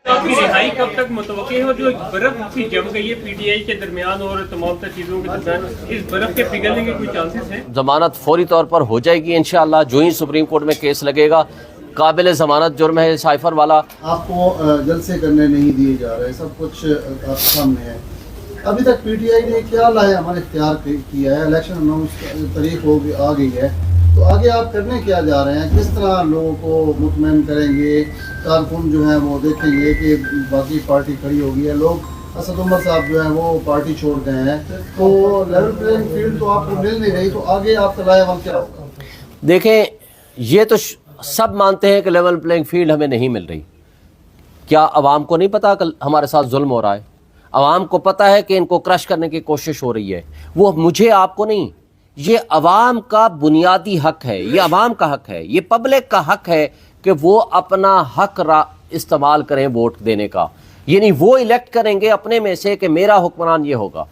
आपकी रिहाई कब तक मुतवक्की है? और जो बर्फ की जम गई है पीटीआई के दरमियान और तमाम चीज़ों के दरमियान, इस बर्फ के पिघलने के कोई चांसेस हैं? जमानत फौरी तौर पर हो जाएगी इंशाअल्लाह। जो ही सुप्रीम कोर्ट में केस लगेगा, काबिल जमानत जुर्म है साइफर वाला। आपको जलसे करने नहीं दिए जा रहे, सब कुछ आपके सामने है। अभी तक पीटीआई ने क्या लाया हमारे इख्तियार किया है, इलेक्शन अनाउंस तारीख आ गई है, तो आगे आप करने क्या जा रहे हैं? किस तरह लोगों को मुतमईन करेंगे? कारकुन जो है वो देखेंगे कि बाकी पार्टी खड़ी होगी है, लोग असद उमर साहब जो है वो पार्टी छोड़ गए हैं, तो लेवल प्लेइंग फील्ड तो आपको मिल नहीं रही, तो आगे आपका लाएवल क्या होगा? देखें, ये तो सब मानते हैं कि लेवल प्लेइंग फील्ड हमें नहीं मिल रही। क्या अवाम को नहीं पता कि हमारे साथ जुल्म हो रहा है? अवाम को पता है कि इनको क्रश करने की कोशिश हो रही है। वो मुझे आपको नहीं, ये अवाम का बुनियादी हक है, ये अवाम का हक है, ये पब्लिक का हक है कि वो अपना हक इस्तेमाल करें वोट देने का। यानी वो इलेक्ट करेंगे अपने में से कि मेरा हुक्मरान ये होगा,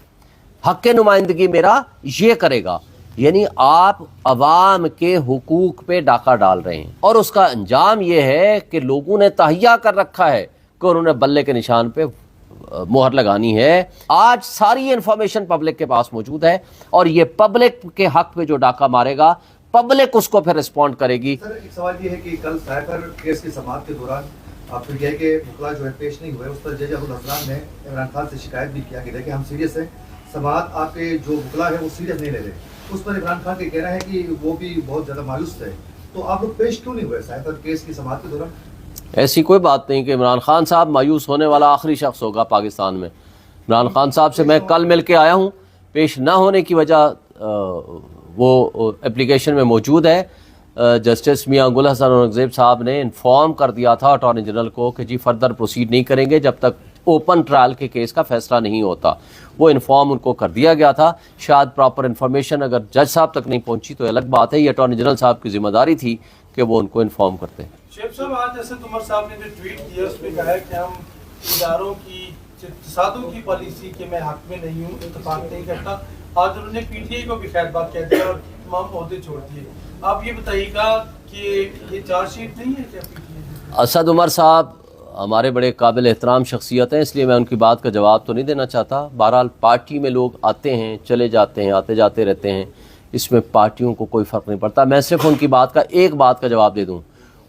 हक के नुमाइंदगी मेरा ये करेगा। यानी आप अवाम के हुकूक पे डाका डाल रहे हैं, और उसका अंजाम ये है कि लोगों ने तहैया कर रखा है कि उन्होंने बल्ले के निशान पे मोहर लगानी है। आज सारी इंफॉर्मेशन पब्लिक के पास मौजूद है, और ये पब्लिक के हक पे जो डाका मारेगा, पब्लिक उसको फिर रिस्पॉन्ड करेगी। सर, एक सवाल ये है कि कल साइफर केस की समाअत के दौरान पीटीआई के वकला जो है पेश नहीं हुए, उस पर जज अबुल हसनान ने इमरान खान से शिकायत भी किया कि देखिए हम सीरियस हैं, समाअत आपके जो वकला है वो सीरियस नहीं ले रहे। उस पर इमरान खान के कहना है कि वो भी बहुत ज़्यादा मायूस थे, तो आप लोग पेश क्यों नहीं हुए साइफर केस की समाअत के दौरान? ऐसी कोई बात नहीं कि इमरान खान साहब मायूस होने वाला आखिरी शख्स होगा पाकिस्तान में। इमरान खान साहब से मैं कल मिल के आया हूँ, पेश ना होने की वजह वो एप्लीकेशन में मौजूद है। जस्टिस मियां गुल हसन औरंगज़ेब साहब ने इन्फॉर्म कर दिया था अटॉर्नी जनरल को कि जी फर्दर प्रोसीड नहीं करेंगे जब तक ओपन ट्रायल के केस का फैसला नहीं होता। वो इन्फॉर्म उनको कर दिया गया था। शायद प्रॉपर इन्फॉर्मेशन अगर जज साहब तक नहीं पहुंची तो अलग बात है, ये अटॉर्नी जनरल साहब की जिम्मेदारी थी कि वो उनको इन्फॉर्म करते हैं। शेख साहब, आज जैसे उमर साहब ने जो ट्वीट किया उसमें कहा है कि हम इदारों की तसादुम की पॉलिसी के मैं हक में नहीं हूँ, इत्तेफाक नहीं करता। आज उन्होंने पीटीआई को भी खैर बात कह दिया और तमाम ओहदे छोड़ दिए। आप ये बताइएगा कि ये चार्जशीट नहीं है क्या पीटीआई? असद उमर साहब हमारे बड़े काबिल एहतराम शख्सियत हैं, इसलिए मैं उनकी बात का जवाब तो नहीं देना चाहता। बहरहाल पार्टी में लोग आते हैं, चले जाते हैं, आते जाते रहते हैं, इसमें पार्टियों को कोई फ़र्क नहीं पड़ता। मैं सिर्फ उनकी बात का एक बात का जवाब दे दूं।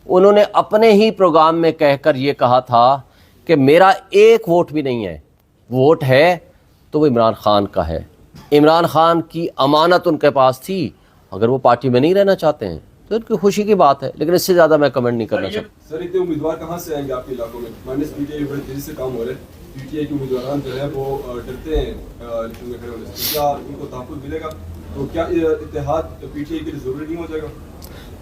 उन्होंने अपने ही प्रोग्राम में कहकर ये कहा था कि मेरा एक वोट भी नहीं है, वोट है तो वो इमरान खान का है। इमरान खान की अमानत उनके पास थी, अगर वो पार्टी में नहीं रहना चाहते हैं तो उनकी खुशी की बात है, लेकिन इससे ज़्यादा मैं कमेंट नहीं करना चाहता। सर, इतने उम्मीदवार कहाँ से आएंगे आपके इलाकों में? माइनस पीटीआई बड़े तेजी से काम हो रहे हैं, पीटीआई के उम्मीदवार जो है वो डरते हैं इलेक्शन में खड़े होने से, क्या उनको तहफ़्फ़ुज़ मिलेगा? तो क्या इत्तेहाद पीटीआई के लिए ज़रूरी नहीं हो जाएगा?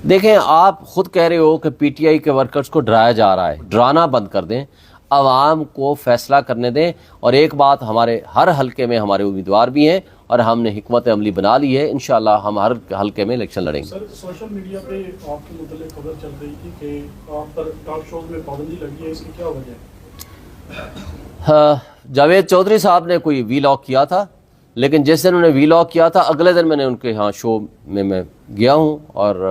देखें, आप खुद कह रहे हो कि पीटीआई के वर्कर्स को डराया जा रहा है, डराना बंद कर दें, आवाम को फैसला करने दें। और एक बात, हमारे हर हलके में हमारे उम्मीदवार भी हैं और हमने हिकमत अमली बना ली है, इंशाअल्लाह हम हर हलके में इलेक्शन लड़ेंगे। सर, सोशल मीडिया पे आपके मुतालिक खबर चल रही थी कि आप पर टॉक शोज में पाबंदी लगी है, इसकी क्या वजह है? जावेद चौधरी साहब ने कोई वीलॉग किया था, लेकिन जिस दिन उन्होंने वीलॉग किया था अगले दिन मैंने उनके यहाँ शो में मैं गया हूँ, और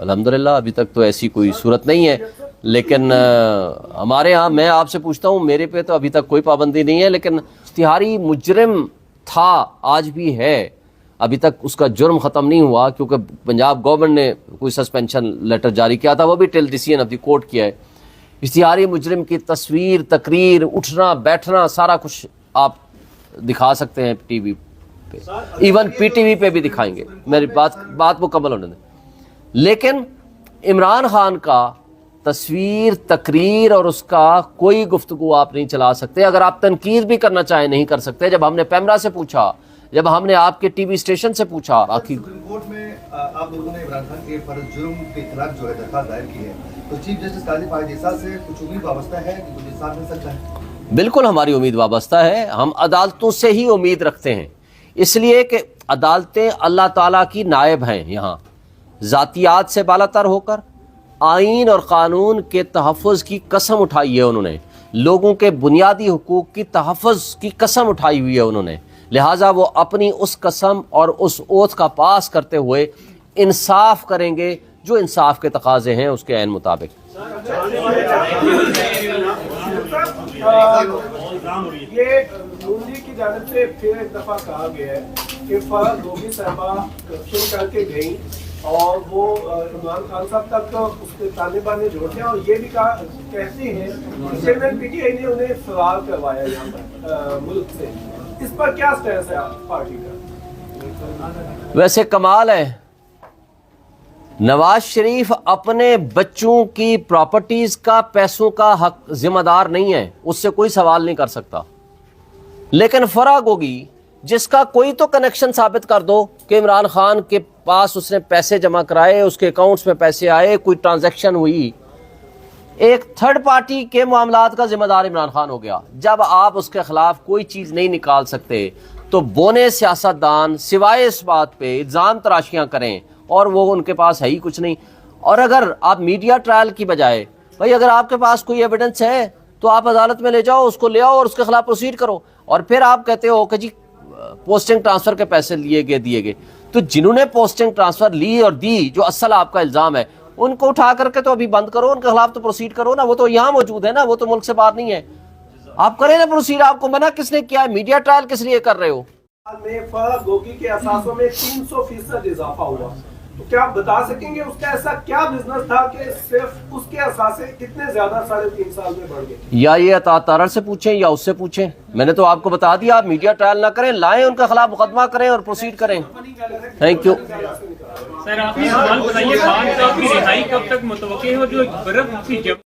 अल्हम्दुलिल्लाह अभी तक तो ऐसी कोई सूरत नहीं है। लेकिन हमारे यहाँ, मैं आपसे पूछता हूँ, मेरे पे तो अभी तक कोई पाबंदी नहीं है, लेकिन इश्तिहारी मुजरिम था, आज भी है, अभी तक उसका जुर्म ख़त्म नहीं हुआ, क्योंकि पंजाब गवर्नमेंट ने कोई सस्पेंशन लेटर जारी किया था, वो भी till decision of the court किया है। इश्तिहारी मुजरिम की तस्वीर, तकरीर, उठना बैठना सारा कुछ आप दिखा सकते हैं टीवी पे, इवन पीटीवी पे भी दिखाएंगे। मेरी बात मुकम्मल होने दें। लेकिन इमरान खान का तस्वीर, तकरीर और उसका कोई गुफ्तगू आप नहीं चला सकते। अगर आप तनकीद भी करना चाहें नहीं कर सकते। जब हमने पैमरा से पूछा, जब हमने आपके टीवी स्टेशन से पूछा, आखिर सुप्रीम कोर्ट में आप लोगों ने इमरान खान के फर्ज जुर्म के खिलाफ जो है दरखास्त दायर की है, तो चीफ जस्टिस काजी फायद से कुछ उम्मीद वाबस्ता है कि कुछ इंसाफ मिल सकता है? बिल्कुल हमारी उम्मीद वाबस्ता है। हम अदालतों से ही उम्मीद रखते हैं, इसलिए कि अदालतें अल्लाह ताला की नायब हैं। यहाँ ज़ातियात से बालातर होकर आइन और क़ानून के तहफ़्फ़ुज़ की कसम उठाई है उन्होंने, लोगों के बुनियादी हुकूक की तहफ़्फ़ुज़ की कसम उठाई हुई है उन्होंने। लिहाजा वो अपनी उस कसम और उस ओथ का पास करते हुए इंसाफ करेंगे जो इंसाफ के तकाज़े हैं उसके ऐन मुताबिक। साहब ये नून लीग की जानिब से फिर एक दफा कहा गया है कि फराह गोगी साहबा करप्शन करके गई और वो इमरान खान साहब तक उसके ताने बाने जोड़ते हैं और ये भी कहते हैं कि चेयरमैन पीटीआई ने उन्हें फरार करवाया यहाँ पर मुल्क से। इस पर क्या स्टैंड है पार्टी का? वैसे कमाल है, नवाज शरीफ अपने बच्चों की प्रॉपर्टीज का पैसों का हक जिम्मेदार नहीं है, उससे कोई सवाल नहीं कर सकता। लेकिन फराह गोगी जिसका कोई तो कनेक्शन साबित कर दो कि इमरान खान के पास उसने पैसे जमा कराए, उसके अकाउंट्स में पैसे आए, कोई ट्रांजैक्शन हुई, एक थर्ड पार्टी के मामलात का जिम्मेदार इमरान खान हो गया। जब आप उसके खिलाफ कोई चीज नहीं निकाल सकते तो बोने सियासतदान सिवाय इस बात पे इल्जाम तराशियां करें और वो उनके पास है ही कुछ नहीं। और अगर आप मीडिया ट्रायल की बजाय, भाई अगर आपके पास कोई एविडेंस है तो आप अदालत में ले जाओ, उसको ले आओ और उसके खिलाफ प्रोसीड करो। और फिर आप कहते हो कि जी पोस्टिंग ट्रांसफर के पैसे दिए गए, तो जिन्होंने पोस्टिंग ट्रांसफर ली और दी, जो असल आपका इल्जाम है, उनको उठा करके तो अभी बंद करो, उनके खिलाफ तो प्रोसीड करो ना। वो तो यहाँ मौजूद है ना, वो तो मुल्क से बाहर नहीं है। आप करें ना प्रोसीड, आपको मना किसने किया है? मीडिया ट्रायल किस लिए कर रहे हो? में फराह गोगी के असासों में 300% इजाफा हुआ, तो क्या आप बता सकेंगे उसका ऐसा क्या बिजनेस था कि सिर्फ उसके असासे इतने ज्यादा 3.5 साल में बढ़ गए? या ये अता तारड़ से पूछें या उससे पूछें, मैंने तो आपको बता दिया। आप मीडिया ट्रायल ना करें, लाएं उनके खिलाफ मुकदमा करें और प्रोसीड करें। थैंक यू सर, आप ये सवाल बताइए, खान साहब की रिहाई कब तक मुतवक्के हो? जो बर्फ की जम